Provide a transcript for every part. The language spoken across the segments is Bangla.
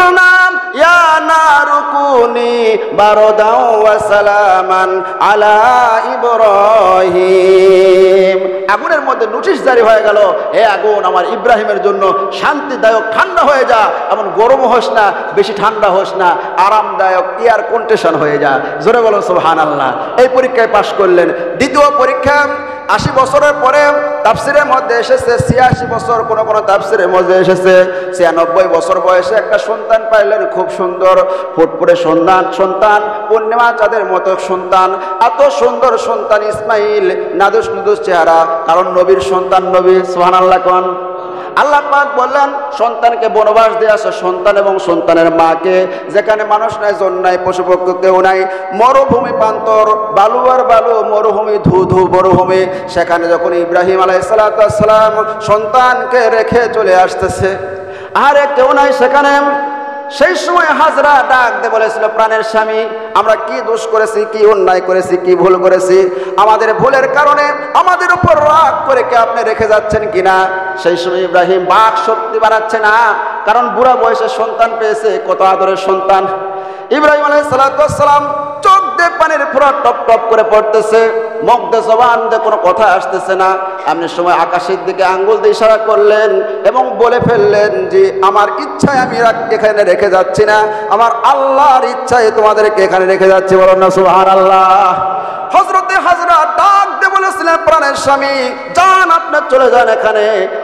কুলনা ইয়া নারু কুনি বারদাও ওয়া সালামান আলা ইব্রাহিম। আগুনের মধ্যে নোটিশ জারি হয়ে গেল, হে আগুন আমার ইব্রাহিমের জন্য শান্তিদায়ক ঠান্ডা হয়ে যা, এমন গরম হোস না, বেশি ঠান্ডা হোস না, আরামদায়ক এয়ার কন্ডিশন হয়ে যা। জোরে বলো সুবহানাল্লাহ। এই পরীক্ষায় পাশ করলেন। দ্বিতীয় পরীক্ষা 80 বছরের পরে তাফসিরের মধ্যে এসেছে 86 বছর, কোন কোন তাফসিরের মধ্যে এসেছে 96 বছর বয়সে একটা সন্তান পাইলেন, খুব সুন্দর ফুটফুটে সন্তান, পূর্ণিমা চাঁদের মতো সন্তান, এত সুন্দর সন্তান ইসমাইল, নাদুস নুদুস চেহারা, কারণ নবীর সন্তান, নবী। সুবহানাল্লাহ কোন। আল্লাহ পাক বললেন সন্তানকে বনবাস দিয়েছে, সন্তান এবং সন্তানের মাকে, যেখানে মানুষ নাই, জন নাই, পশু পক্ষী কেউ নাই, মরুভূমি প্রান্তর, বালু আর বালু, মরুভূমি, ধু ধু মরুভূমি। সেখানে যখন ইব্রাহিম আলাইহিস সালাম সন্তানকে রেখে চলে আসতেছে, আরে কেউ নাই সেখানে, সেই সময় হাজরা ডাক দিয়ে বলেছিল, প্রাণের স্বামী, আমরা কি দোষ করেছি, কি অন্যায় করেছি, কি ভুল করেছি, আমাদের ভুলের কারণে আমাদের উপর রাগ করে কি আপনি রেখে যাচ্ছেন কিনা? সেই সময় ইব্রাহিম বাক শক্তি বাড়াচ্ছে না, কারণ বুড়া বয়সে সন্তান পেয়েছে, কত আদরের সন্তান। ইব্রাহিম আলাইহিস সালাম চোখ দিয়ে পানির ফোঁটা টপ টপ করে পড়তেছে, মুখ দিয়ে জবান দিয়ে কোনো কথা আসতেছে না। এমনি সময় আকাশের দিকে আঙ্গুল দিয়ে ইশারা করলেন এবং বলে ফেললেন যে আমার ইচ্ছায় আমি এখানে রেখে যাচ্ছি না, আমার আল্লাহর ইচ্ছায় তোমাদেরকে এখানে রেখে যাচ্ছি। বলুন না সুবহানাল্লাহ। হযরতে হাজরা ডাক দিয়ে বলেছিলেন, প্রাণের স্বামী যান, আপনি চলে যান,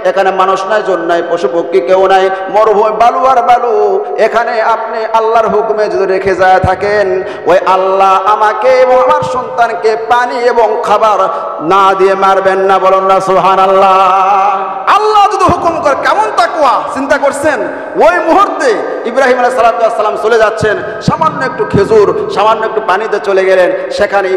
এখানে মানুষ নাই, জন নাই, পশু পক্ষী কেউ নাই, মরুভূমি, বালু আর বালু, এখানে আপনি আল্লাহর হুকুমে যদি রেখে যায় থাকেন, ওই আল্লাহ আমাকে এবং আমার সন্তানকে পানি এবং খাবার না দিয়ে মারবেন না। বলুন না সুবহানাল্লাহ। আল্লাহ যদি হুকুম করে, কেমন তাকওয়া, চিন্তা করছেন? ওই মুহূর্তে ইব্রাহিম আলাইহিস সালাম চলে যাচ্ছেন, সামান্য একটু খেজুর, সামান্য একটু পানিতে চলে গেলেন, সেখানে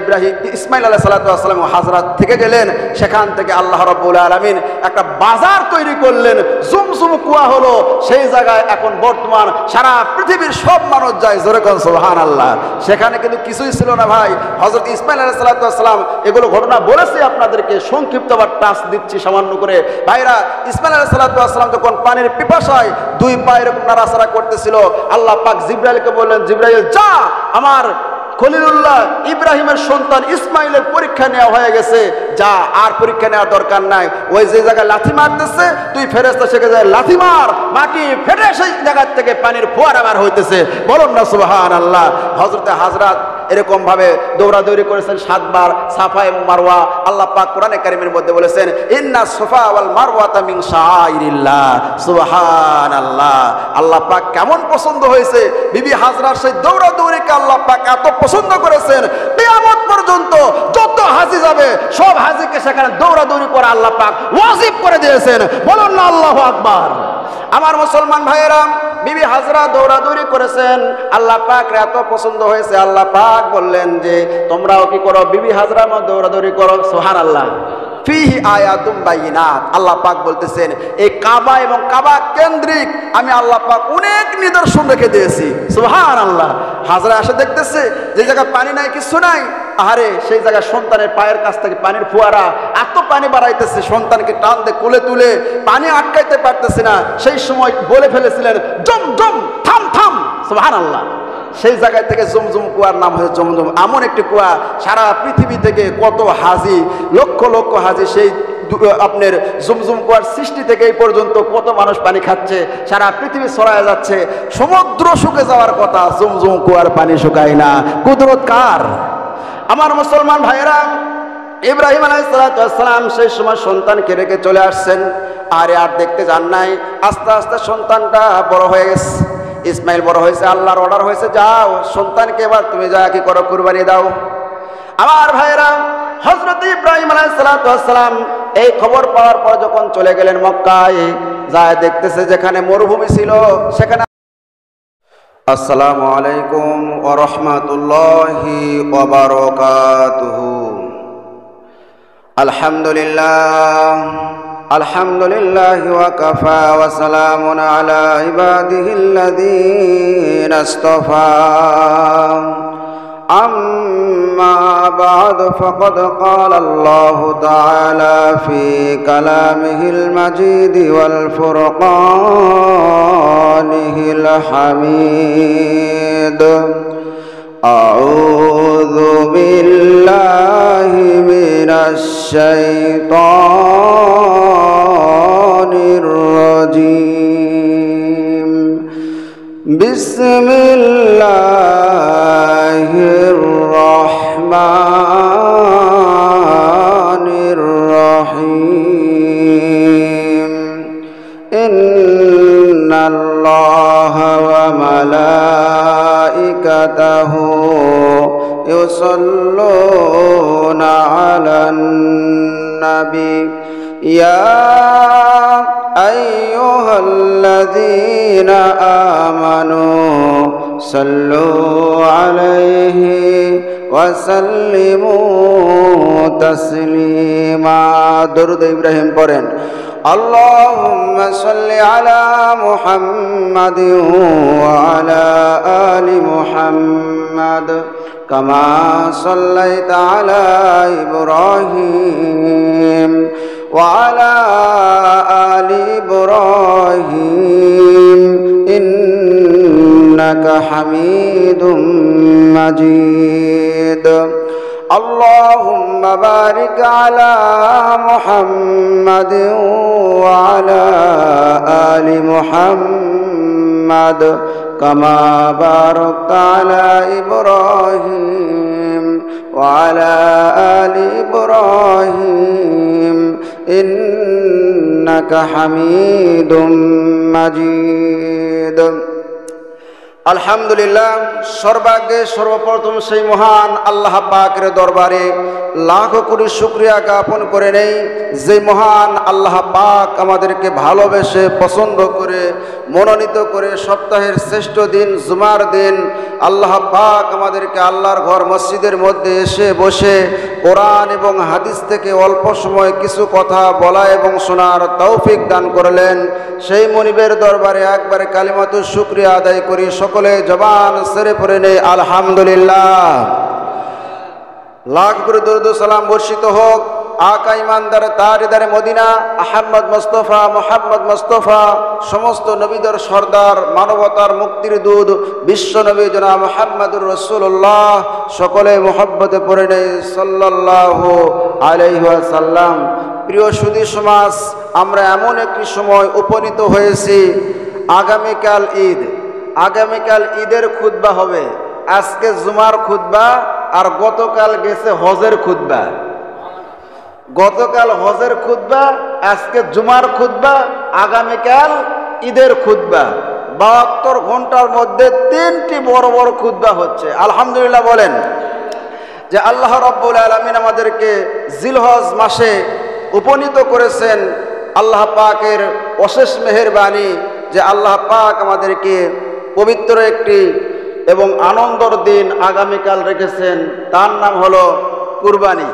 ইসমাইল আলাইহিস সালাম হাজরাত থেকে গেলেন, সেখান থেকে আল্লাহ রাব্বুল আলামিন একটা বাজার তৈরি করলেন, জুমজুম কুয়া হলো সেই জায়গায়। এখন বর্তমান সারা পৃথিবীর সব মানুষ যায়, জোরে কোন সুবহানাল্লাহ। সেখানে কিন্তু কিছুই ছিল না ভাই। হযরত ইসমাইল আলাইহিস সালাম এগুলো ঘটনা বলেছি আপনাদেরকে, সংক্ষিপ্ত আবার টাচ দিচ্ছি সামান্য করে। ভাইরা, ইসমাইল আলাইহিস সালাম যখন পানির পিপাসায় দুই পায়ে এরকম নাড়াচাড়া করতেছিল, আল্লাহ পাক জিবরাইলকে বললেন, জিবরাইল যা, আমার খলিলুল্লাহ ইব্রাহিমের সন্তান ইসমাইলের পরীক্ষা নেওয়া হয়ে গেছে, যা, আর পরীক্ষা নেওয়ার দরকার নাই। ওই যে জায়গায় লাথি মারতেছে, তুই ফেরেশতা সেখানে যায় লাথি মার, মাটি ফেটে সেই জায়গা থেকে পানির ফোয়ারা বের হইতেছে। বলুন না সুবহানাল্লাহ। হযরতে হাজরাত এরকম ভাবে দৌড়াদৌড়ি করেছেন 7 বার, সাফা এবং মারওয়া। আল্লাহ পাক কোরআনে কারীমের মধ্যে বলেছেন, ইন্না সাফা ওয়াল মারওয়াতা মিন শাআইরিল্লাহ। সুবহানাল্লাহ। আল্লাহ পাক কেমন পছন্দ হয়েছে বিবি হাজরার সেই দৌড়াদৌড়িকে, আল্লাহ পাক এত পছন্দ করেছেন, কিয়ামত পর্যন্ত যত হাজি যাবে সব হাজিকে সেখানে দৌড়াদৌড়ি করে আল্লাহ পাক ওয়াজিব করে দিয়েছেন। বলুন না আল্লাহু আকবার। আমার মুসলমান ভাইয়েরা, বিবি হাজরা দৌড়াদৌড়ি করেছেন, আল্লাহ পাক এত পছন্দ হয়েছে, আল্লাহ পাক বললেন যে তোমরাও কি করো, বিবি হাজরা দৌড়াদৌড়ি করো। সুবহানাল্লাহ। ফিহি আয়াতুম বাইয়িনাত। আল্লাহ পাক বলতেছেন, এই কাবা এবং কাবা কেন্দ্রিক আমি আল্লাহ পাক অনেক নিদর্শন রেখে দিয়েছি। সুবহানাল্লাহ। হাজরা এসে দেখতেছে যে জায়গায় পানি নাই, কিছু নাই, আরে সেই জায়গায় সন্তানের পায়ের কাছ থেকে পানির ফোয়ারা, এত পানি বাড়াইতেছে, সন্তানকে টান দিয়ে কোলে তুলে পানি আটকাইতে পারতেছে না। সেই সময় বলে ফেলেছিলেন, জম জম, থাম থাম। সুবহানাল্লাহ। সেই জায়গায় থেকে জমজম কুয়ার নাম হয়েছে জমজম। এমন একটি কুয়া, সারা পৃথিবী থেকে কত হাজি, লক্ষ লক্ষ হাজি সেই আপনার জমজম কুয়ার সৃষ্টি থেকে এই পর্যন্ত কত মানুষ পানি খাচ্ছে, সারা পৃথিবী ছড়ায় যাচ্ছে। সমুদ্র শুকে যাওয়ার কথা, জমজম কুয়ার পানি শুকায় না। কুদরত কার? আমার মুসলমান ভাইয়েরা, ইব্রাহিম আলাইহিস সালাম সেই সময় সন্তানকে রেখে চলে আসছেন, আর দেখতে যান নাই। আস্তে আস্তে সন্তানটা বড় হয়ে গেছে, ইসমাইল বড় হয়েছে, আল্লাহর অর্ডার হয়েছে, যাও সন্তানকে এবার তুমি যা কি করো, কুরবানি দাও। আমার ভাইয়েরা, হযরত ইব্রাহিম আলাইহিস সালাম এই খবর পাওয়ার পর যখন চলে গেলেন মক্কায়, যায় দেখতেছে যেখানে মরুভূমি ছিল সেখানে। আসসালামু আলাইকুম ওয়া রাহমাতুল্লাহি ওয়া বারাকাতুহু। আলহামদুলিল্লাহ, আলহামদুলিল্লাহি ওয়া কাফা ওয়া সালামুন আলা ইবাদিহিল্লাযীনা ইসতাফা। أما بعد فقد قال الله تعالى في كلامه المجيد والفرقانه الحميد أعوذ بالله من الشيطان الرجيم بسم الله الرحمن الرحيم إن الله وملائكته يصلون على النبي يا أيها الذين آمنوا صلوا عليه وسلموا تسليما درود إبراهيم পড়েন اللهم صل على محمد وعلى آل محمد كما صليت على إبراهيم وعلى آل إبراهيم إنك حميد مجيد اللهم بارك على محمد وعلى آل محمد كما باركت على إبراهيم وعلى آل إبراهيم إنك حميد مجيد আলহামদুলিল্লাহ সর্বাগ্যে সর্বপ্রথম সেই মহান আল্লাহ পাকের দরবারে লাখো কোটি শুকরিয়া জ্ঞাপন করে নেই যে মহান আল্লাহ পাক আমাদেরকে ভালোবেসে পছন্দ করে মনোনীত করে সপ্তাহের শ্রেষ্ঠ দিন জুমার দিন আল্লাহ পাক আমাদেরকে আল্লাহর ঘর মসজিদের মধ্যে এসে বসে কোরআন এবং হাদিস থেকে অল্প সময় কিছু কথা বলা এবং শোনার তৌফিক দান করলেন সেই মনিবের দরবারে একবারে কালিমাতুশ শুকরিয়া আদায় করি সকলে জবান সেরে পড়ে নেই আলহামদুলিল্লাহ লাখ করে দরুদ সালাম বর্ষিত হোক আকা ইমানদার তারিদারে মদিনা আহমদ মুস্তাফা মোহাম্মদ মুস্তাফা সমস্ত নবীদের সর্দার মানবতার মুক্তির দুধ বিশ্ব নবী জনাব মুহাম্মদুর রাসূলুল্লাহ সকলে মোহব্বতে পড়ে নেই সাল্লাল্লাহু আলাইহি ওয়াসাল্লাম প্রিয় সুধী সমাজ আমরা এমন একটি সময় উপনীত হয়েছি আগামীকাল ঈদ আগামীকাল ঈদের খুতবা হবে আজকে জুমার খুতবা আর গতকাল গেছে হজের খুতবা গতকাল হজের খুতবা আজকে জুমার খুতবা আগামীকাল ঈদের খুতবা 72 ঘন্টার মধ্যে 3টি বড় বড় খুতবা হচ্ছে আলহামদুলিল্লাহ বলেন যে আল্লাহ রাব্বুল আলামিন আমাদেরকে জিলহজ মাসে উপনীত করেছেন আল্লাহ পাকের অশেষ মেহেরবানি যে আল্লাহ পাক আমাদেরকে পবিত্র একটি এবং আনন্দের দিন আগামীকাল রেখেছেন তার নাম হলো কুরবানি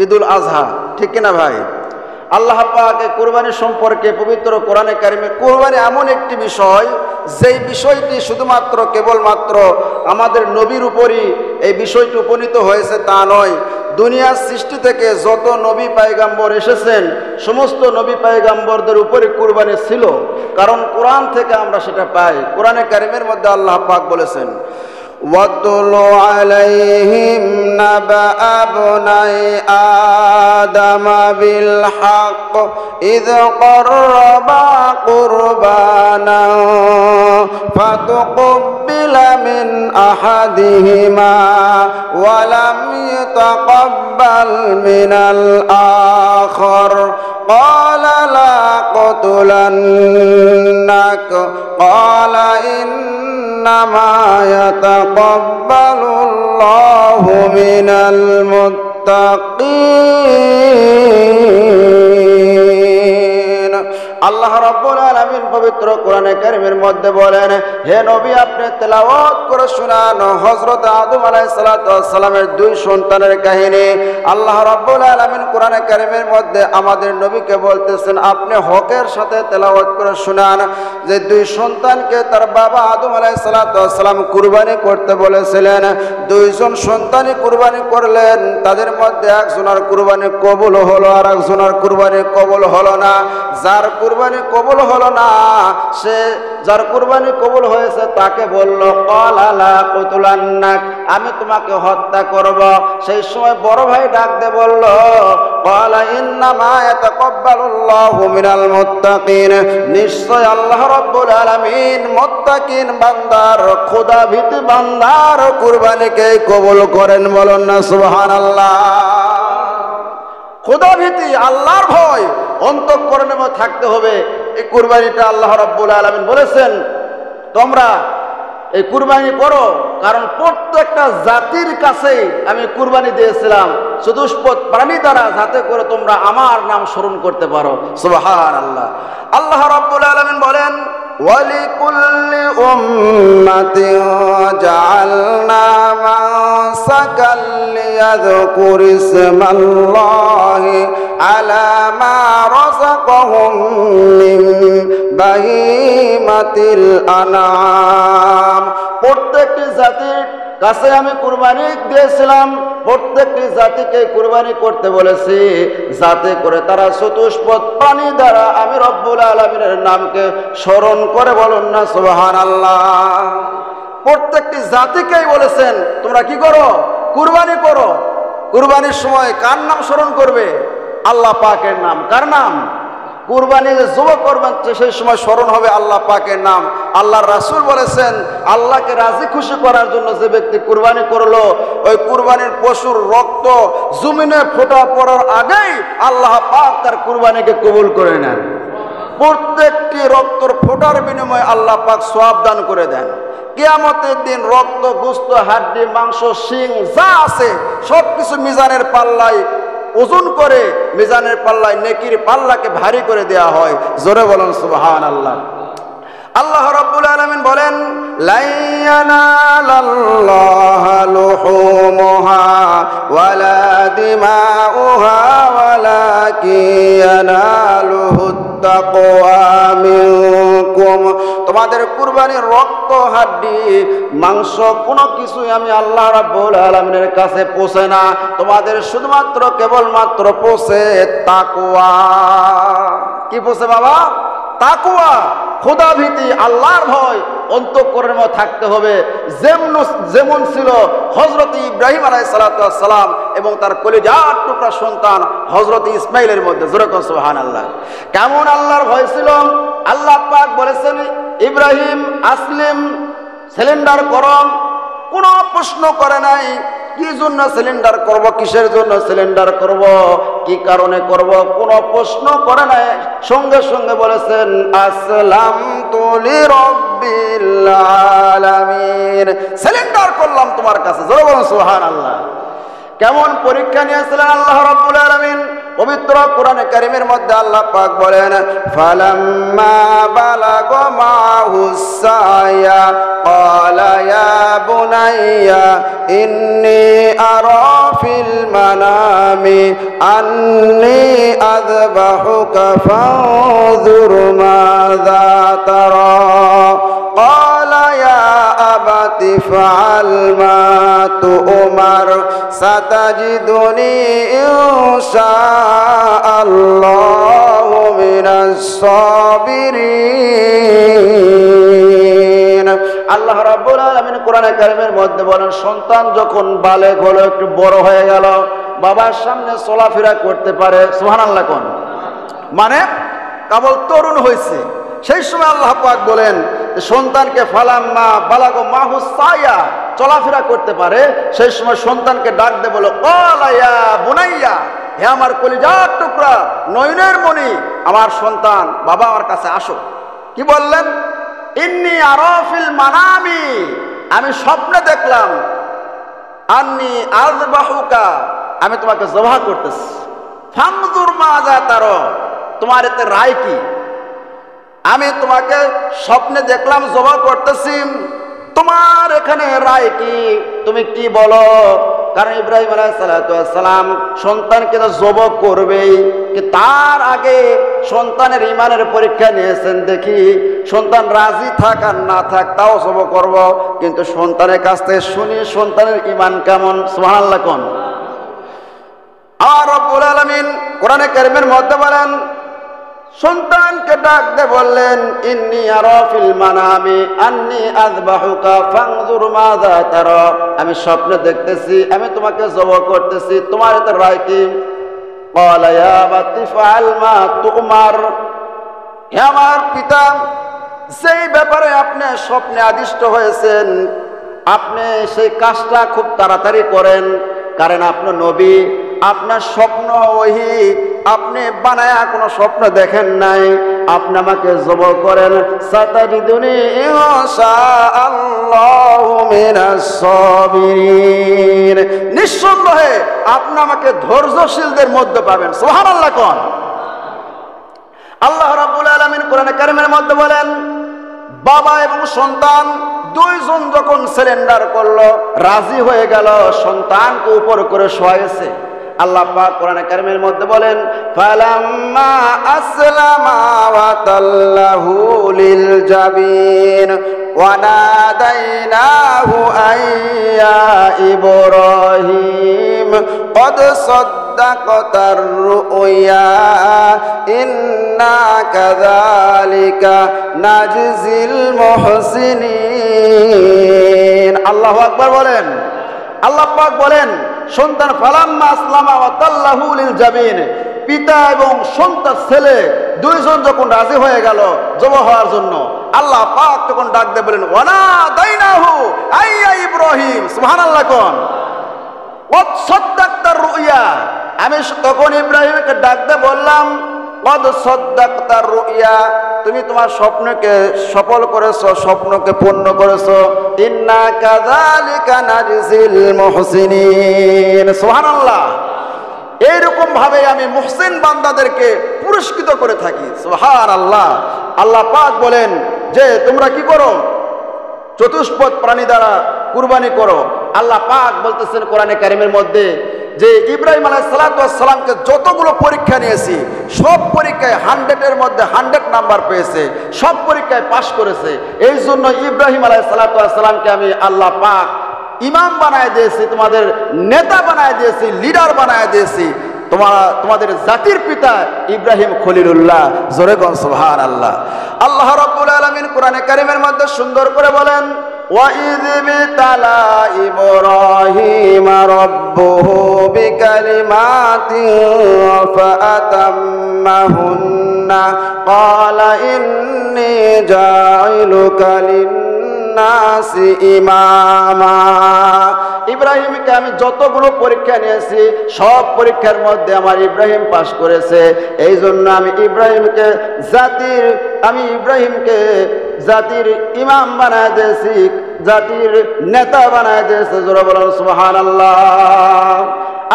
ঈদুল আজহা ঠিক কিনা ভাই আল্লাহ পাক কুরবানি সম্পর্কে পবিত্র কোরআনে কারিমে কুরবানি এমন একটি বিষয় যেই বিষয়টি শুধুমাত্র কেবলমাত্র আমাদের নবীর উপরই এই বিষয়টি উপনীত হয়েছে তা নয় দুনিয়ার সৃষ্টি থেকে যত নবী পয়গম্বর এসেছেন সমস্ত নবী পয়গম্বরদের উপরে কুরবানি ছিল কারণ কোরআন থেকে আমরা সেটা পাই কোরআনে কারিমের মধ্যে আল্লাহ পাক বলেছেন وَاتْلُ عَلَيْهِمْ نَبَأَ ابْنَيْ آدَمَ بِالْحَقِّ إِذْ قَرَّبَا قُرْبَانًا فَتُقُبِّلَ مِنْ أَحَدِهِمَا وَلَمْ يُتَقَبَّلْ مِنَ الْآخَرِ قَالَ لَأَقْتُلَنَّكَ قَالَ إِنَّمَا يَتَقَبَّلُ اللَّهُ مِنَ الْمُتَّقِينَ আল্লাহ রাব্বুল আলামিন পবিত্র কোরআনে কারীমের মধ্যে বলেন, হে নবী আপনি তেলাওয়াত করে শুনান হযরত আদম আলাইহিস সালাতু ওয়াস সালামের দুই সন্তানের কাহিনী। আল্লাহ রাব্বুল আলামিন কোরআনে কারীমের মধ্যে আমাদের নবীকে বলতেছেন আপনি হকের সাথে তেলাওয়াত করে শুনান যে দুই সন্তানকে তার বাবা আদম আলাইহিস সালাতু ওয়াস সালাম কুরবানি করতে বলেছিলেন। দুইজন সন্তানই কুরবানি করলেন, তাদের মধ্যে একজনের কুরবানি কবুল হলো আর একজনের কুরবানি কবুল হলো না। যার কুরবানি কবুল হলো না, সে যার কুরবানি কবুল হয়েছে তাকে বলল ক্বালা লা কুতুলান্নাক, আমি তোমাকে হত্যা করব। সেই সময় বড় ভাই ডাক দিয়ে বলল ক্বালা ইন্নামা ইয়াতাকাব্বালুল্লাহু মিনাল মুত্তাকিন, নিশ্চয় আল্লাহ রাব্বুল আলামিন মুত্তাকিন বান্দার খোদাভীতি বান্দার কুরবানিকে কবুল করেন। বলুন না সুবহানাল্লাহ। খোদাভীতি আল্লাহর ভয় অন্তঃকরণে থাকতে হবে। এই কুরবানিটা আল্লাহ রাব্বুল আলামিন বলেছেন তোমরা এই কুরবানি করো, কারণ প্রত্যেকটা জাতির কাছে আমি কুরবানি দিয়েছিলাম চতুষ্পদ প্রাণী দ্বারা, যাতে করে তোমরা আমার নাম স্মরণ করতে পারো। সুবহানাল্লাহ। আল্লাহ রাব্বুল আলামিন বলেন ওয়ালিকুল্লি উম্মাতিন জাআলনা মানসাকাল লিয়াযকুরু ইসমাল্লাহি আলা মা রাযাকাহুম মিন বাহিমাতিল আনআম। প্রত্যেকটি জাতির কাছে আমি কুরবানি দিয়েছিলাম, প্রত্যেকটি জাতিকে কুরবানি করতে বলেছি যাতে করে তারা চতুষ্পদ প্রাণী দ্বারা আমি রব্বুল আলামিনের নামকে স্মরণ করে। বলুন না সুবহানাল্লাহ। প্রত্যেকটি জাতিকেই বলেছেন তোমরা কি করো? কুরবানি করো। কুরবানির সময় কার নাম স্মরণ করবে? আল্লাহ পাকের নাম। কার নাম? কুরবানি যে জবাই করবেন সেই সময় স্মরণ হবে আল্লাহ পাকের নাম। আল্লাহর রাসূল বলেছেন আল্লাহকে রাজি খুশি করার জন্য যে ব্যক্তি কুরবানি করলো, ওই কুরবানির পশুর রক্ত জমিনে ফোঁটা পড়ার আগেই আল্লাহ পাক তার কুরবানিকে কবুল করে নেন। প্রত্যেকটি রক্তর ফোঁটার বিনিময়ে আল্লাহ পাক সওয়াব দান করে দেন। কিয়ামতের দিন রক্ত, গোশত, হাড্ডি, মাংস, শিং যা আছে সবকিছু মিজানের পাল্লায় ওজন করে মিজানের পাল্লায় নেকির পাল্লাকে ভারী করে দেয়া হয়। জোরে বলেন সুবহানাল্লাহ। আল্লাহ রাব্বুল আলামিন বলেন লা ইয়ানালাল্লাহু লুহুমুহা ওয়ালা দিমাউহা ওয়ালাকিন ইয়ানালুহুত তাকওয়া মিনকুম। তোমাদের কুরবানির রক্ত, হাড্ডি, মাংস কোনো কিছুই আমি আল্লাহ রাব্বুল আলামিনের কাছে পৌঁছে না। তোমাদের শুধুমাত্র কেবলমাত্র পৌঁছে তাকওয়া। কি পৌঁছে বাবা? তাকওয়া, খোদাভীতি, আল্লাহর ভয় অন্তঃকরণের মধ্যে থাকতে হবে। যেমন ছিল হযরত ইব্রাহিম আলাইহিস সালাতু ওয়াস সালাম এবং তার কলিজার টুকরা সন্তান হযরত ইসমাইলের মধ্যে। জোরে কোন সুবহানাল্লাহ। কেমন আল্লাহর ভয় ছিল? আল্লাহ পাক বলেছেন ইব্রাহিম আসলিম, সিলিন্ডার করম। কোনো প্রশ্ন করে নাই কি জন্য সিলিন্ডার করব, কিসের জন্য সিলিন্ডার করব, কি কারণে করব, কোনো প্রশ্ন করে নাই। সঙ্গে সঙ্গে বলেছেন আসলামতু লিরাব্বিল আলামিন, সিলিন্ডার করলাম তোমার কাছে। জোরে বলুন সুবহানাল্লাহ। কেমন পরীক্ষা নিয়েছিলেন আল্লাহ রাব্বুল আলামিন? পবিত্র কোরআনে কারীমের মধ্যে আল্লাহ পাক বলেন ফালাম্মা বালাগা মাহুস সায়া ক্বালা ইয়া বুনাইয়া ইন্নী আরা ফিল মানামি আন্নী আযবাহুকা ফানজুর মাযা তারা ক্বালা ইয়া আবাতি ফাআল মা তু'মার সাতাজিদুনি ইনশাআল্লাহু মিনাস সাবিরিন। আল্লাহ রাব্বুল আলামিন কোরআনে কারীমের মধ্যে বলেন সন্তান যখন বালেগ হলো, একটু বড় হয়ে গেল, বাবার সামনে চলাফেরা করতে পারে, সুবহানাল্লাহ কোন মানে কেবল তরুণ হয়েছে, সেই সময় আল্লাহ পাক বলেন সন্তানকে ফালাম্মা বালাগা মাহুস সায়া, চলাফেরা করতে পারে, সেই সময় সন্তানকে ডাক দে বলো ক্বালা ইয়া বুনাইয়া, হে আমার কলিজার টুকরা, নয়নের মণি, আমার সন্তান, বাবা আমার কাছে আসো। কি বললেন? ইন্নী আরা ফিল মানামি, আমি স্বপ্নে দেখলাম, আন্নী আযবাহুকা, আমি তোমাকে জবাহ করতেছি, ফানজুর মাযা তারা, তোমার এতে রায় কি? আমি তোমাকে স্বপ্নে দেখলাম জবাই করতেছি, তোমার এখানে রায় কি, তুমি কি বলো? কারণ ইব্রাহিম আলাইহিসসালাম সন্তানকে তো জবাই করবেই, কি তার আগে সন্তানের ইমানের পরীক্ষা নিয়েছেন, দেখি সন্তান রাজি থাক আর না থাক তাও জবাই করব, কিন্তু সন্তানের কাছ থেকে শুনি সন্তানের ইমান কেমন। সুবহানাল্লাহ কোন। আর রব্বুল আলামিন কোরআনে কারীমের মধ্যে বলেন, সন্তানকে ডাক দিয়ে বললেন, ইন্নী আরা ফিল মানামি আন্নী আযবাহুকা ফানজুর মাযা তারা, আমি স্বপ্নে দেখতেছি আমি তোমাকে জবাই করতেছি, তোমার এতে রায় কি? ক্বালা ইয়া আবাতি ফাআল মা তুমার, হে আমার পিতা, যেই ব্যাপারে আপনি স্বপ্নে আদিষ্ট হয়েছেন আপনি সেই কাজটা খুব তাড়াতাড়ি করেন, কারণ আপনি নবী, আপনার স্বপ্ন ওহি আপনি বানায়া কোনো স্বপ্ন দেখেন নাই, আপনি আমাকে জবাই করেন। সাতাজিদুনি ইনশাআল্লাহু মিনাস সাবিরিন, নিঃসন্দেহে আপনি আমাকে ধৈর্যশীলদের মধ্যে পাবেন। সুবহানাল্লাহ কোন। আল্লাহ রাব্বুল আলামিন কোরআনে কারীমের মধ্যে বলেন, বাবা এবং সন্তান দুইজন যখন সিলিন্ডার করলো, রাজি হয়ে গেল, সন্তানকে উপর করে শোয়াইছে, আল্লাহ পাক কোরআনে কারীমের মধ্যে বলেন, ফালাম্মা আসলামা ওয়া তাল্লাহু লিল জাবিন ওয়া নাদাইনাহু আইয়া ইব্রাহিম কদ সাদ্দাকতার রুয়া ইন্না কাযালিকা নাজজিল মুহসিনিন। আল্লাহু আকবার বলেন। আল্লাহ পাক বলেন, সন্তান ফালাম্মা আসলামা ওয়া তাল্লাহু লিল জাবিন, পিতা এবং সন্তান ছেলে দুইজন যখন রাজি হয়ে গেল জবাই হওয়ার জন্য, আল্লাহ পাক তখন ডাক দিয়ে বলেন, ওয়া নাদাইনাহু আইয়া ইব্রাহিম। সুবহানাল্লাহ কোন। কদ সাদ্দাকতার রুয়া, আমি তখন ইব্রাহিমকে ডাক দিয়ে বললাম, কদ সাদ্দাকতার রুয়া, তুমি তোমার স্বপ্নকে সফল করেছো, স্বপ্নকে পূর্ণ করেছো। ইন্না কাযালিকা নাজজিল মুহসিনিন। সুবহানাল্লাহ। এইরকম ভাবে আমি মুহসিন বান্দাদেরকে পুরস্কৃত করে থাকি। সুবহানাল্লাহ। আল্লাহ পাক বলেন যে তোমরা কি করো, চতুষ্পদ প্রাণী দ্বারা কুরবানি করো। আল্লাহ পাক বলতেছেন কোরআনে কারীমের মধ্যে যে ইব্রাহিম আলাইহিসসালামকে যতগুলো পরীক্ষা নিয়েছি সব পরীক্ষায় 100-এর মধ্যে 100 নাম্বার পেয়েছে, সব পরীক্ষায় পাশ করেছে। এই জন্য ইব্রাহিম আলাইহিসসালামকে আমি আল্লাহ পাক ইমাম বানায় দিয়েছি, তোমাদের নেতা বানায় দিয়েছি, লিডার বানায় দিয়েছি। তোমাদের জাতির পিতা ইব্রাহিম খলিলুল্লাহ। জোরে কোন সুবহানাল্লাহ। আল্লাহ রাব্বুল আলামিন কোরআনে কারীমের মধ্যে সুন্দর করে বলেন, وَإِذِ ابْتَلَى إِبْرَاهِيمَ رَبُّهُ بِكَلِمَاتٍ فَأَتَمَّهُنَّ قَالَ إِنِّي جَاعِلُكَ لِلنَّاسِ إِمَامًا। ইব্রাহিমকে আমি যতগুলো পরীক্ষা নিয়েছি সব পরীক্ষার মধ্যে আমার ইব্রাহিম পাশ করেছে। এই জন্য আমি ইব্রাহিমকে জাতির ইমাম বানায় দিয়েছি, জাতির নেতা বানায় দিয়েছে। জোরে বলেন সুবহানাল্লাহ।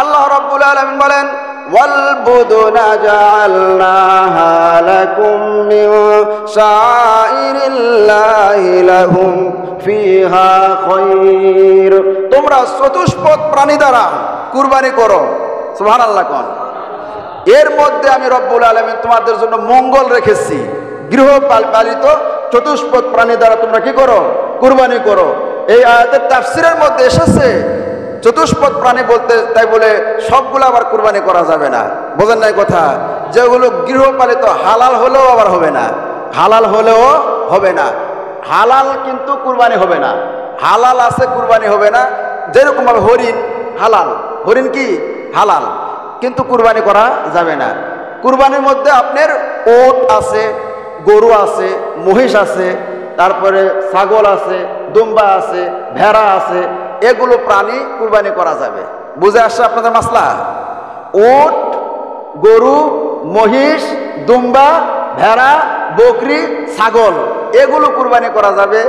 আল্লাহ রাব্বুল আলামিন বলেন, ওয়াল বুদুনা জাআলনাহা লাকুম মিন শাআইরিল্লাহি লাহুম ফিহা খায়র, তোমরা চতুষ্পদ প্রাণী দ্বারা কুরবানি করো। সুবহানাল্লাহ কোন। এর মধ্যে আমি রব্বুল আলামিন তোমাদের জন্য মঙ্গল রেখেছি। গৃহপালিত চতুষ্পদ প্রাণী দ্বারা তোমরা কি করো, কুরবানি করো। এই আয়াতের তাফসীরের মধ্যে এসেছে চতুষ্পদ প্রাণী বলতে, তাই বলে সবগুলো আবার কুরবানি করা যাবে না। বোঝেন নাই কথা? যেগুলো গৃহপালিত হালাল হলেও আবার হবে না, হালাল হলেও হবে না। হালাল কিন্তু কুরবানি হবে না, হালাল আছে কুরবানি হবে না। যেরকম ভাবে হরিণ হালাল, হরিণ কি হালাল, কিন্তু কুরবানি করা যাবে না। কুরবানির মধ্যে আপনার ওট আছে, গরু আছে, মহিষ আছে, তারপরে ছাগল আছে, দুম্বা আছে, ভেড়া আছে, এগুলো প্রাণী কুরবানি করা যাবে। বুঝে আসছে আপনাদের মাসলা? উট, গরু, মহিষ, দুম্বা, ভেড়া, বকরি, ছাগল এগুলো কুরবানি করা যাবে।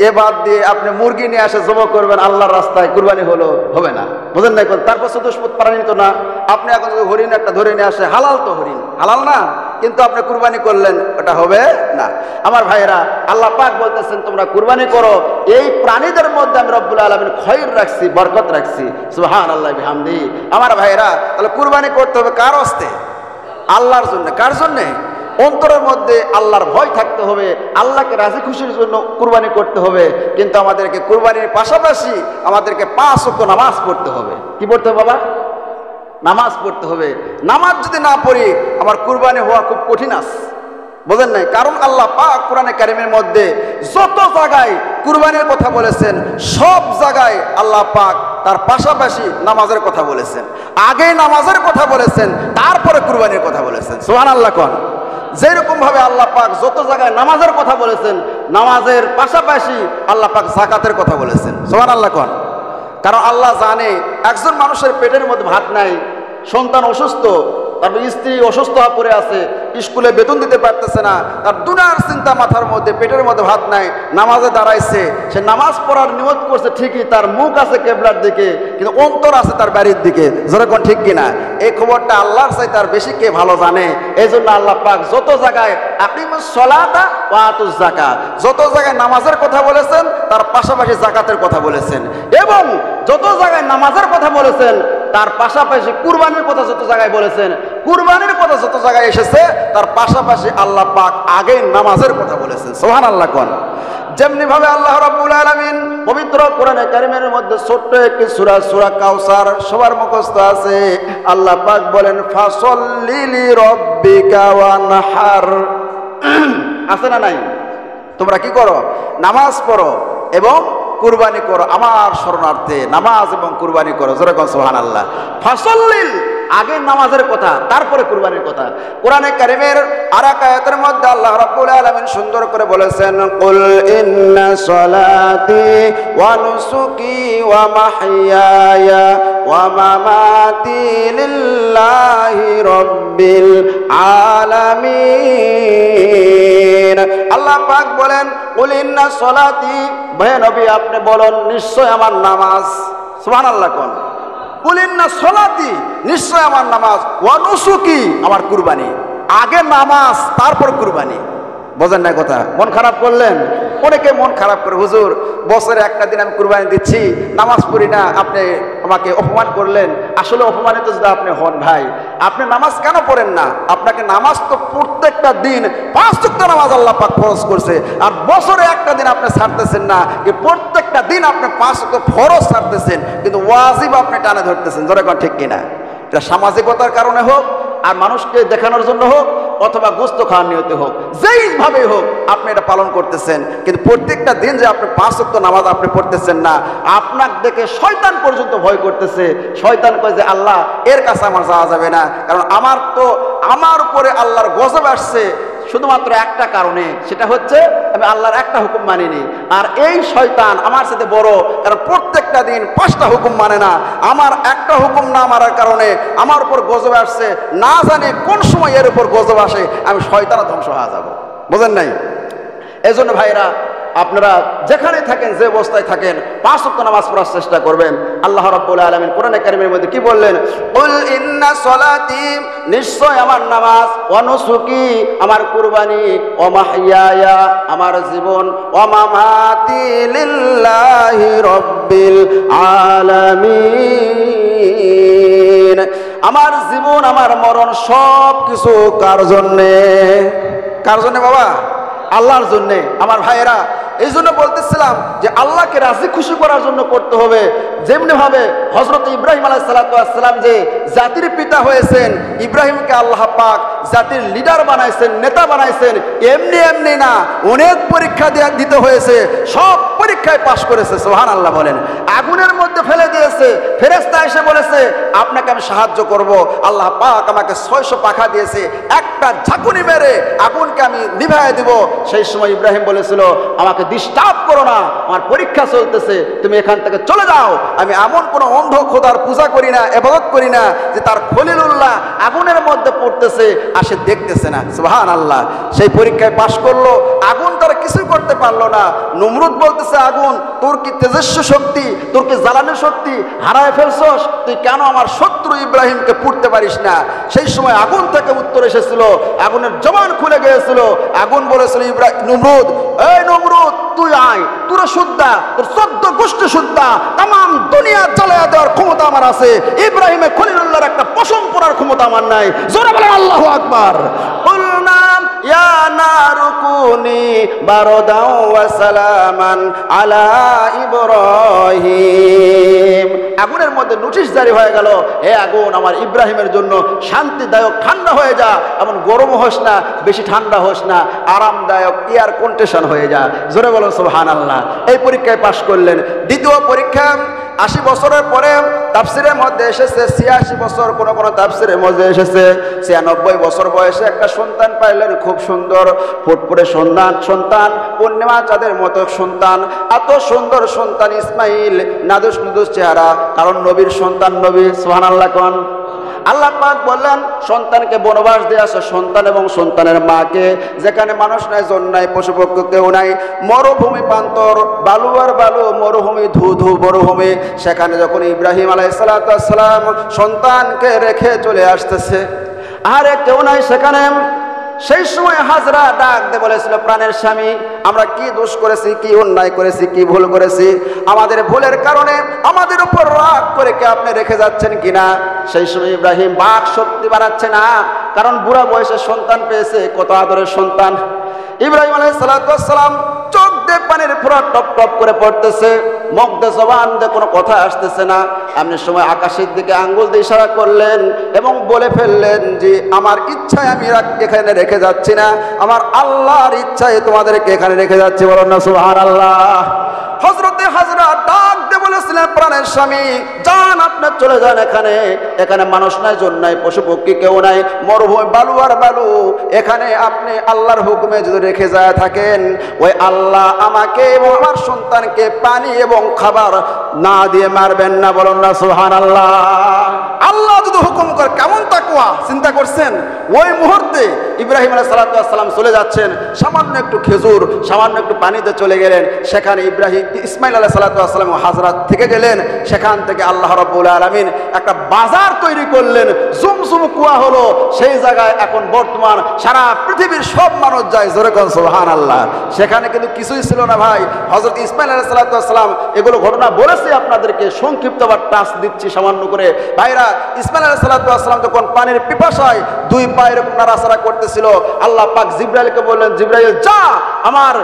এ বাদ দিয়ে আপনি মুরগি নিয়ে আসে জমা করবেন আল্লাহর রাস্তায়, কুরবানি হলো হবে না, বুঝেন না? তারপর চতুষ্পদ প্রাণী তো না, আপনি এখন যদি হরিণ একটা ধরে নিয়ে আসে, হালাল তো হরিণ, হালাল না, কিন্তু আপনি কুরবানি করলেন, ওটা হবে না। আমার ভাইয়েরা, আল্লাহ পাক বলতেছেন তোমরা কুরবানি করো, এই প্রাণীদের মধ্যে আমি রব্বুল আলামিন খৈর রাখছি, বরকত রাখছি, সুবহানাল্লাহি বিহামদি। আমার ভাইয়েরা, তাহলে কুরবানি করতে হবে কার হস্তে? আল্লাহর জন্য। কার জন্যে? অন্তরের মধ্যে আল্লাহর ভয় থাকতে হবে, আল্লাহকে রাজি খুশির জন্য কুরবানি করতে হবে। কিন্তু আমাদেরকে কুরবানির পাশাপাশি আমাদেরকে 5 ওয়াক্ত নামাজ পড়তে হবে। কি পড়তে হবে বাবা? নামাজ পড়তে হবে। নামাজ যদি না পড়ি আমার কুরবানি হওয়া খুব কঠিন আছে, বোঝেন নাই? কারণ আল্লাহ পাক কোরআনে কারিমের মধ্যে যত জায়গায় কুরবানির কথা বলেছেন, সব জায়গায় আল্লাহ পাক তার পাশাপাশি নামাজের কথা বলেছেন। আগে নামাজের কথা বলেছেন, তারপরে কুরবানির কথা বলেছেন। সুবহানাল্লাহ কোন। যেরকম ভাবে আল্লাহ পাক যত জায়গায় নামাজের কথা বলেছেন, নামাজের পাশাপাশি আল্লাহ পাক যাকাতের কথা বলেছেন। সুবহানাল্লাহ কোন। কারণ আল্লাহ জানে একজন মানুষের পেটের মধ্যে ভাত নাই, সন্তান অসুস্থ, তারপর স্ত্রী অসুস্থ হয়ে পড়ে আছে, স্কুলে বেতন দিতে পারতেছে না, তার দুনিয়ার চিন্তা মাথার মধ্যে, পেটের মধ্যে ভাত নাই, নামাজে দাঁড়াইছে, সে নামাজ পড়ার নিয়ত করছে ঠিকই, তার মুখ আছে কেবলার দিকে, কিন্তু অন্তর আছে তার বাড়ির দিকে। যেরকম ঠিক কিনা? এই খবরটা আল্লাহর চাই তার বেশি কে ভালো জানে। এই জন্য আল্লাহ পাক যত জায়গায় আকিমুস সলাতা ওয়া আতুজ যাকাত, যত জায়গায় নামাজের কথা বলেছেন তার পাশাপাশি যাকাতের কথা বলেছেন, এবং যত জায়গায় নামাজের কথা বলেছেন তার পাশাপাশি কুরবানির কথা যত জায়গায় বলেছেন, কুরবানির কথা যত জায়গায় এসেছে তার পাশাপাশি আল্লাহ পাক আগে নামাজের কথা বলেছেন। সুবহানাল্লাহ কোন। যেমনি ভাবে আল্লাহ রাব্বুল আলামিন পবিত্র কোরআনে কারিমের মধ্যে ছোট্ট একটি সূরা, সূরা কাউসার সবার মুখস্থ আছে। আল্লাহ পাক বলেন ফাসল্লি লিরাব্বিকা ওয়ানহার। আছে না নাই? তোমরা কি করো? নামাজ পড়ো এবং কুরবানি করো আমার শরণার্থে, নামাজ এবং কুরবানি করো। যেরকম সুবহানাল্লাহ। ফাসল্লিল, আগে নামাজের কথা, তারপরে কুরবানির কথা। কোরআনে কারিমের আরেক আয়াতের মধ্যে আল্লাহ রাব্বুল আলামিন সুন্দর করে বলেছেন কুল ইন্না সলাতি ওয়া নুসুকি ওয়া মাহইয়ায়া ওয়া মামাতি লিল্লাহি রাব্বিল আলামিন। আল্লাহ পাক বলেন কুল ইন্না সলাতি, হে নবী আপনি বলুন নিশ্চয় আমার নামাজ। সুবহানাল্লাহ কোন। কুলিন্না সলাতি, নিশ্চয় আমার নামাজ, ওয়া নুসুকি, আমার কুরবানি। আগে নামাজ তারপর কুরবানি। বোঝেন না কথা? মন খারাপ করলেন? অনেকে মন খারাপ করে, হুজুর বছরে একটা দিন আমি কুরবানি দিচ্ছি, নামাজ পড়ি না, আপনি আমাকে অপমান করলেন। আসলে অপমানিত যদি আপনি হন ভাই, আপনি নামাজ কেন পড়েন না? আপনাকে নামাজ তো প্রত্যেকটা দিন 5 ওয়াক্ত নামাজ আল্লাহ পাক ফরজ করছে, আর বছরে একটা দিন আপনি ছাড়তেছেন না, যে প্রত্যেকটা দিন আপনি 5 ওয়াক্ত ফরজ ছাড়তেছেন, কিন্তু ওয়াজিব আপনি টানে ধরতেছেন। ধরে কোন ঠিক কিনা? এটা সামাজিকতার কারণে হোক, আর মানুষকে দেখানোর জন্য হোক, অথবা গোস্ত খাওয়ার নিয়তে হোক, যেইভাবে হোক আপনি এটা পালন করতেছেন, কিন্তু প্রত্যেকটা দিন যে আপনি 5 ওয়াক্ত নামাজ আপনি পড়তেছেন না, আপনার দেখে শয়তান পর্যন্ত ভয় করতেছে। শয়তান কয় যে আল্লাহ এর কাছে আমার যাওয়া যাবে না, কারণ আমার উপরে আল্লাহর গজব আসছে শুধুমাত্র একটা কারণে, সেটা হচ্ছে আমি আল্লাহর একটা হুকুম মানিনি। আর এই শয়তান আমার সাথে বড়, কারণ প্রত্যেকটা দিন 5টা হুকুম মানে না, আমার একটা হুকুম না মানার কারণে আমার উপর গজব আসছে। না জানি কোন সময় এর উপর গজব আসে, আমি শয়তানে ধ্বংস হয়ে যাব। বুঝেন নাই? এই জন্য ভাইরা, আপনারা যেখানে থাকেন, যে অবস্থায় থাকেন, 5 ওয়াক্ত নামাজ পড়ার চেষ্টা করবেন। আল্লাহ রাব্বুল আলামিন কোরআনে কারিমের মধ্যে কি বললেন? কুল ইন্না সলাতি, নিশ্চয় আমার নামাজ, ওয়া নুসুকি, আমার কুরবানি, ওয়া মাহইয়ায়া, আমার জীবন, ওয়া মামাতি লিল্লাহি রাব্বিল আলামিন। আমার জীবন, আমার মরণ সব কিছু কার জন্যে? কার জন্যে বাবা? আল্লাহর জন্যে। আমার ভাইয়েরা, এই জন্য বলতেছিলাম যে আল্লাহকে রাজি খুশি করার জন্য করতে হবে। যেমনি ভাবে হযরত ইব্রাহিম আলাইহিস সালাম যে জাতির পিতা হয়েছেন, ইব্রাহিমকে আল্লাহ পাক জাতির লিডার বানাইছেন, নেতা বানাইছেন, এমনি এমনি না, অনেক পরীক্ষা দিতে হয়েছে, সব পরীক্ষায় পাশ করেছে। সুবহানাল্লাহ বলেন। আগুনের মধ্যে ফেলে দিয়েছে, ফেরেশতা এসে বলেছে আপনাকে আমি সাহায্য করব। আল্লাহ পাক আমাকে 600 পাখা দিয়েছে, একটা ঝাঁকুনি মেরে আগুনকে আমি নিভাইয়ে দিব। সেই সময় ইব্রাহিম বলেছিল আমাকে ডিস্টার্ব করো না, আমার পরীক্ষা চলতেছে, তুমি এখান থেকে চলে যাও। আমি এমন কোন অন্ধ খোদার পূজা করি না, ইবাদত করি না যে তার খলিলুল্লাহ আগুনের মধ্যে পড়তেছে আর সে দেখতেছে না। সুবহানাল্লাহ। সেই পরীক্ষায় পাশ করলো, আগুন তারা কিছুই করতে পারলো না। নমরুদ বলতেছে, আগুন তোর কি তেজস্বী শক্তি, তোর কি জ্বালানি শক্তি হারায় ফেলছস? তুই কেন আমার শত্রু ইব্রাহিমকে পুড়তে পারিস না? সেই সময় আগুন থেকে উত্তর এসেছিল, আগুনের জবান খুলে গিয়েছিল। আগুন বলেছিল, নমরুদ, এই নমরুদ তুই আয়, তোরা শুদ্ধা, তোর 14 গোষ্ঠী শুদ্ধা, তাম দুনিয়া জ্বালায়া দেওয়ার ক্ষমতা আমার আছে। ইব্রাহিমে খলিলুল্লাহর একটা পশম পড়ার ক্ষমতা আমার নাই। জোরে বলেন আল্লাহু আকবার। কুলনাম ইয়া নারু কুনি বারদাও ওয়া সালামান আলা ইব্রাহিম। আগুনের মধ্যে নোটিশ জারি হয়ে গেল, হে আগুন আমার ইব্রাহিমের জন্য শান্তিদায়ক ঠান্ডা হয়ে যা, এমন গরম হোস না, বেশি ঠান্ডা হোস না, আরামদায়ক এয়ার কন্ডিশন হয়ে যা। জোরে বলেন সুবহানাল্লাহ। এই পরীক্ষায় পাশ করলেন। দ্বিতীয় পরীক্ষা 80 বছরের পরে তাফসিরের মধ্যে এসেছে 86 বছর, কোন কোন তাফসিরের মধ্যে এসেছে 96 বছর বয়সে একটা সন্তান পাইলেন। খুব সুন্দর ফুটফুটে সন্তান, পূর্ণিমা চাঁদের মতো সন্তান, এত সুন্দর সন্তান ইসমাইল, নাদুস নুদুস চেহারা, কারণ নবীর সন্তান নবী। সুবহানাল্লাহ কোন। আল্লাহ পাক বললেন, সন্তানকে বনবাস দিয়ে আসে, সন্তান এবং সন্তানের মাকে, যেখানে মানুষ নাই, জন নাই, পশুপক্ষী কেউ নাই, মরুভূমি প্রান্তর, বালু আর বালু, মরুভূমি, ধু ধু মরুভূমি। সেখানে যখন ইব্রাহিম আলাইহিস সালাম সন্তানকে রেখে চলে আসতেছে, আরে কেউ নাই সেখানে। সেই সময় হাজরা ডাক দিয়ে বলেছিল, প্রাণের স্বামী, আমরা কি দোষ করেছি, কি অন্যায় করেছি, কি ভুল করেছি? আমাদের ভুলের কারণে আমাদের উপর রাগ করে কি আপনি রেখে যাচ্ছেন কিনা? সেই সময় ইব্রাহিম বাক শক্তি বাড়াচ্ছে না, কারণ বুড়া বয়সে সন্তান পেয়েছে, কত আদরের সন্তান। ইব্রাহিম আলাইহিস সালাম চোখ দিয়ে পানির ফোঁটা টপ টপ করে পড়তেছে, মুখ দিয়ে জবান দিয়ে কোনো কথা আসতেছে না। এমনি সময় আকাশের দিকে আঙ্গুল দিয়ে ইশারা করলেন এবং বলে ফেললেন যে, আমার ইচ্ছায় আমি এখানে রেখে যাচ্ছি না, আমার আল্লাহর ইচ্ছায় তোমাদেরকে এখানে রেখে যাচ্ছি। বলুন না সুবহানাল্লাহ। হযরতে হাজরা ডাক দিয়ে বলেছিলেন, প্রাণের স্বামী যান, আপনি চলে যান, এখানে মানুষ নাই, জন নাই, পশু পক্ষী কেউ নাই, মরুভূমি, বালু আর বালু। এখানে আপনি আল্লাহর হুকুমে যদি রেখে যায় থাকেন, ওই আল্লাহ আমাকে এবং আমার সন্তানকে পানি এবং খাবার না দিয়ে মারবেন না। বলুন না সুবহানাল্লাহ। আল্লাহ যদি হুকুম করে, কেমন তাকওয়া চিন্তা করছেন? ওই মুহূর্তে ইব্রাহিম আলাইহিস সালাম চলে যাচ্ছেন, সামান্য একটু খেজুর, সামান্য একটু পানিতে চলে গেলেন। সেখানে ইসমাইল আলাইহিস সালাম হাজরাত থেকে গেলেন। সেখান থেকে আল্লাহ রাব্বুল আলামিন একটা বাজার তৈরি করলেন, জুমজুম কুয়া হলো। সেই জায়গায় এখন বর্তমান সারা পৃথিবীর সব মানুষ যায়। জোরে কোন সুবহানাল্লাহ। সেখানে কিন্তু কিছুই ছিল না ভাই। হযরত ইসমাইল আলাইহিস সালাম এগুলো ঘটনা বলেছি আপনাদেরকে, সংক্ষিপ্ত আবার টাচ দিচ্ছি সামান্য করে। ভাইরা, ইসমাইল আলাইহিস সালাম যখন পানির পিপাসায় দুই পায়ের নাড়াচাড়া করতেছিল, আল্লাহ পাক জিবরাইলকে বললেন, জিবরাইল যা, আমার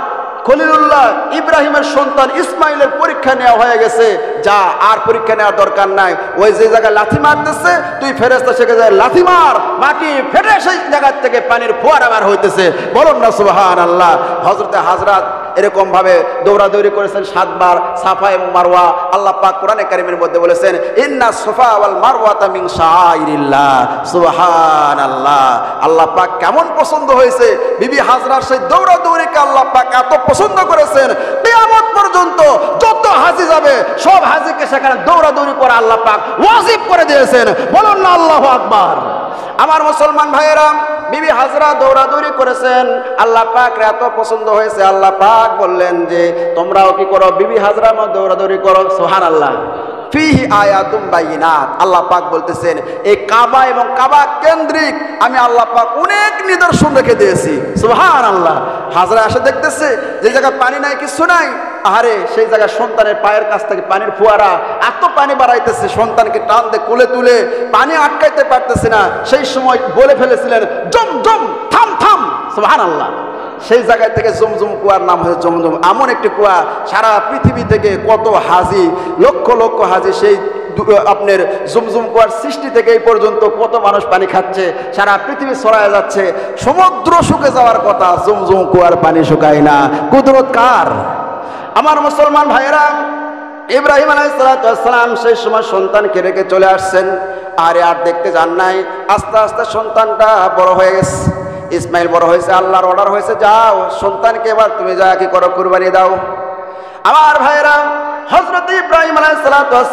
খলিলুল্লাহ ইব্রাহিমের সন্তান ইসমাইলের পরীক্ষা নেওয়া হয়ে গেছে, যা, আর পরীক্ষা নেওয়ার দরকার নাই। ওই যে জায়গায় লাথি মারতেছে, তুই ফেরেশতা সেখানে যায় লাথি মার, মাটি ফেটে সেই জায়গা থেকে পানির ফোয়ারা বের হইতেছে। বলুন না সুবহানাল্লাহ। হযরতে হাজরাত এরকম ভাবে দৌড়াদৌড়ি করেছেন 7 বার, সাফা এবং মারওয়া। আল্লাহ পাক কোরআনে কারীমের মধ্যে বলেছেন, ইন্না সাফা ওয়াল মারওয়াতা মিন শাআইরিল্লাহ। সুবহানাল্লাহ। আল্লাহ পাক কেমন পছন্দ হয়েছে বিবি হাজরার সেই দৌড়াদৌড়িকে আল্লাহ পাক এত পছন্দ করেছেন, কিয়ামত পর্যন্ত যত হাজি যাবে সব হাজিকে সেখানে দৌড়াদৌড়ি করে আল্লাহ পাক ওয়াজিব করে দিয়েছেন। বলুন না আল্লাহু আকবার। আমার মুসলমান ভাইয়েরা, বিবি হাজরা দৌড়াদৌড়ি করেছেন, আল্লাহ পাক এত পছন্দ হয়েছে, আল্লাহ পাক বললেন যে তোমরাও কি করো, বিবি হাজরার মধ্যে দৌড়াদৌড়ি করো। সুবহানাল্লাহ। ফিহি আয়াতুম বাইনাত। আল্লাহ পাক বলতেছেন, এই কাবা এবং কাবা কেন্দ্রিক আমি আল্লাহ পাক অনেক নিদর্শন রেখে দিয়েছি। সুবহানাল্লাহ। হাজরা এসে দেখতেছে যে জায়গায় পানি নাই, কিছু নাই, আহারে সেই জায়গায় সন্তানের পায়ের কাছ থেকে পানির ফোয়ারা, এত পানি বাড়াইতেছে, সন্তানকে টান দিয়ে কোলে তুলে পানি আটকাইতে পারতেছে না। সেই সময় বলে ফেলেছিলেন, জম জম, থাম থাম। সুবহানাল্লাহ। সেই জায়গা থেকে জমজম কুয়ার নাম হয়েছে জমজম। এমন একটি কুয়া, সারা পৃথিবী থেকে কত হাজি, লক্ষ লক্ষ হাজি সেই আপনার জমজম কুয়ার সৃষ্টি থেকে এই পর্যন্ত কত মানুষ পানি খাচ্ছে, সারা পৃথিবী ছড়ায় যাচ্ছে। সমুদ্র শুকে যাওয়ার কথা, জমজম কুয়ার পানি শুকায় না। কুদরত কার? আমার মুসলমান ভাইয়েরা, ইব্রাহিম আলাইহিস সালাম সেই সময় সন্তানকে রেখে চলে আসছেন, আর দেখতে যান নাই। আস্তে আস্তে সন্তানটা বড় হয়ে গেছে, ইসমাইল বড় হয়েছে, আল্লাহর অর্ডার হয়েছে, যাও সন্তানকে এবার তুমি যা কি করো, কুরবানি দাও। আমার ভাইয়েরা, হযরত ইব্রাহিম আলাইহিস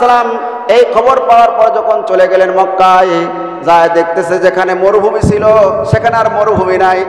সালাম এই খবর পাওয়ার পর যখন চলে গেলেন মক্কায়, যায় দেখতেছে যেখানে মরুভূমি ছিল সেখানে আর মরুভূমি নাই।